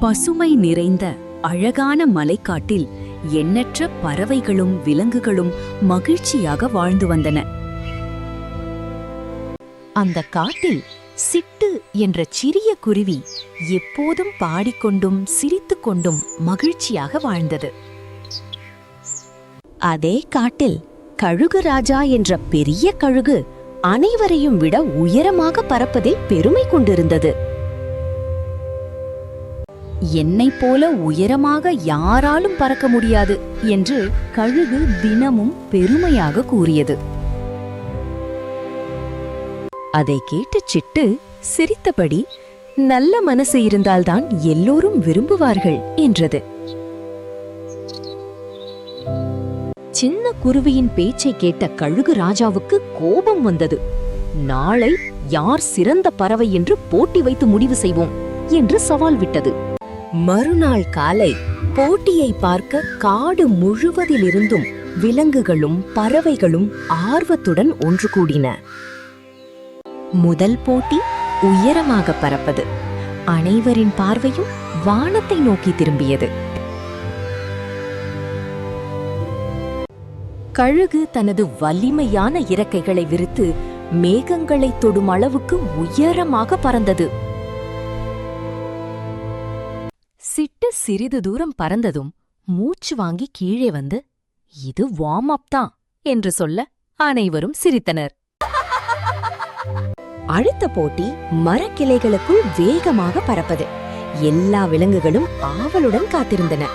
பசுமை நிறைந்த அழகான மலைக்காட்டில் எண்ணற்ற பறவைகளும் விலங்குகளும் மகிழ்ச்சியாக வாழ்ந்து வந்தன. அந்த காட்டில் சிட்டு என்ற சிறிய குருவி எப்போதும் பாடிக்கொண்டும் சிரித்துக்கொண்டும் மகிழ்ச்சியாக வாழ்ந்தது. அதே காட்டில் கழுகு ராஜா என்ற பெரிய கழுகு அனைவரையும் விட உயரமாக பறப்பதில் பெருமை கொண்டிருந்தது. என்னைப் போல உயரமாக யாராலும் பறக்க முடியாது என்று கழுகு தினமும் பெருமையாக கூறியது. அதை கேட்டு சிட்டு சிரித்தபடி, நல்ல மனசு இருந்தால்தான் எல்லோரும் விரும்புவார்கள் என்றது. சின்ன குருவியின் பேச்சை கேட்ட கழுகு ராஜாவுக்கு கோபம் வந்தது. நாளை யார் சிறந்த பறவை என்று போட்டி வைத்து முடிவு செய்வோம் என்று சவால் விட்டது. மறுநாள் காலை போட்டியை பார்க்க காடு முழுவதிலிருந்தும் விலங்குகளும் பறவைகளும் ஆர்வத்துடன் ஒன்று கூடின. முதல் போட்டி உயரமாக பறப்பது. அனைவரின் பார்வையும் வானத்தை நோக்கி திரும்பியது. கழுகு தனது வலிமையான இறக்கைகளை விரித்து மேகங்களை தொடும் அளவுக்கு உயரமாக பறந்தது. சிட்டு சிறிது தூரம் பறந்ததும் மூச்சு வாங்கி கீழே வந்து, இது வார்ம் அப் தான் என்று சொல்ல அனைவரும் சிரித்தனர். அடுத்த போட்டி மரக்கிளைகளுக்குள் வேகமாக பறப்பது. எல்லா விலங்குகளும் ஆவலுடன் காத்திருந்தன.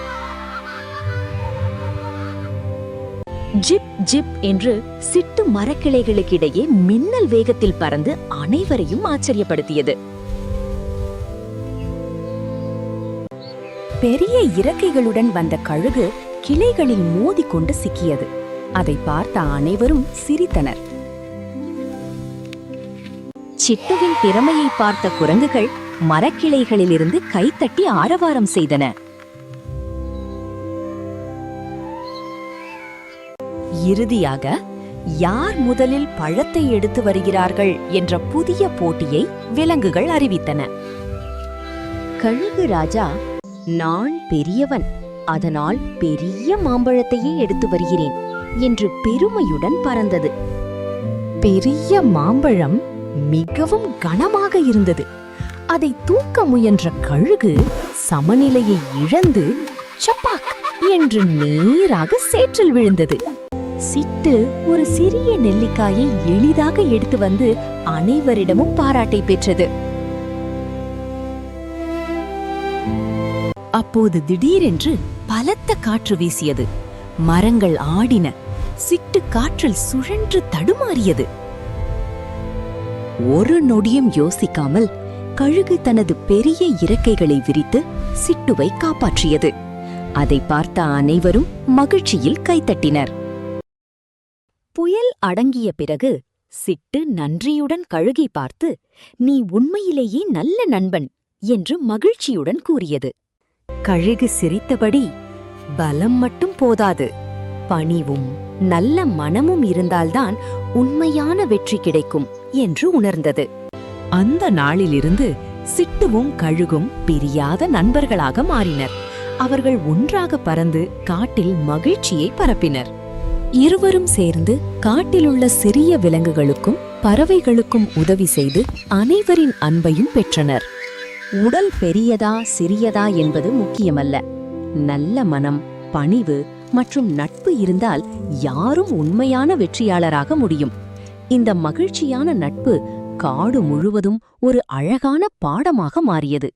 ஜிப் ஜிப் என்று சிட்டு மரக்கிளைகளுக்கிடையே மின்னல் வேகத்தில் பறந்து அனைவரையும் ஆச்சரியப்படுத்தியது. பெரிய இறக்கைகளுடன் வந்த கழுகு கிளைகளில் மோதிக்கொண்டு சிக்கியது. அதை பார்த்த அனைவரும் சிரித்தனர். சிட்டுவின் திறமையை பார்த்த குரங்குகள் மரக்கிளைகளிலிருந்து கைத்தட்டி ஆரவாரம் செய்தன. இறுதியாக யார் முதலில் பழத்தை எடுத்து வருகிறார்கள் என்ற புதிய போட்டியை விலங்குகள் அறிவித்தன. கழுகு ராஜா, நான் பெரியவன், அதனால் பெரிய மாம்பழத்தையே எடுத்து வருகிறேன் என்று பெருமையுடன் பறந்தது. பெரிய மாம்பழம் மிகவும் கனமாக இருந்தது. அதை தூக்க முயன்ற கழுகு சமநிலையை இழந்து சப்பாக் என்று நேராக சேற்றில் விழுந்தது. சிட்டு ஒரு சிறிய நெல்லிக்காயை எளிதாக எடுத்து வந்து அனைவரிடமும் பாராட்டை பெற்றது. அப்போது திடீரென்று பலத்த காற்று வீசியது. மரங்கள் ஆடின. சிட்டு காற்றில் சுழன்று தடுமாறியது. ஒரு நொடியும் யோசிக்காமல் கழுகு தனது பெரிய இறக்கைகளை விரித்து சிட்டுவை காப்பாற்றியது. அதை பார்த்த அனைவரும் மகிழ்ச்சியில் கைத்தட்டினர். புயல் அடங்கிய பிறகு சிட்டு நன்றியுடன் கழுகை பார்த்து, நீ உண்மையிலேயே நல்ல நண்பன் என்று மகிழ்ச்சியுடன் கூறியது. கழுகு சிரித்தபடி, பலம் மட்டும் போதாது, பணிவும் நல்ல மனமும் இருந்தால்தான் உண்மையான வெற்றி கிடைக்கும் என்று உணர்ந்தது. அந்த நாளிலிருந்து சிட்டுவும் கழுகும் பிரியாத நண்பர்களாக மாறினர். அவர்கள் ஒன்றாக பறந்து காட்டில் மகிழ்ச்சியை பரப்பினர். இருவரும் சேர்ந்து காட்டிலுள்ள சிறிய விலங்குகளுக்கும் பறவைகளுக்கும் உதவி செய்து அனைவரின் அன்பையும் பெற்றனர். உடல் பெரியதா சிறியதா என்பது முக்கியமல்ல. நல்ல மனம், பணிவு மற்றும் நட்பு இருந்தால் யாரும் உண்மையான வெற்றியாளராக முடியும். இந்த மகிழ்ச்சியான நட்பு காடு முழுவதும் ஒரு அழகான பாடமாக மாறியது.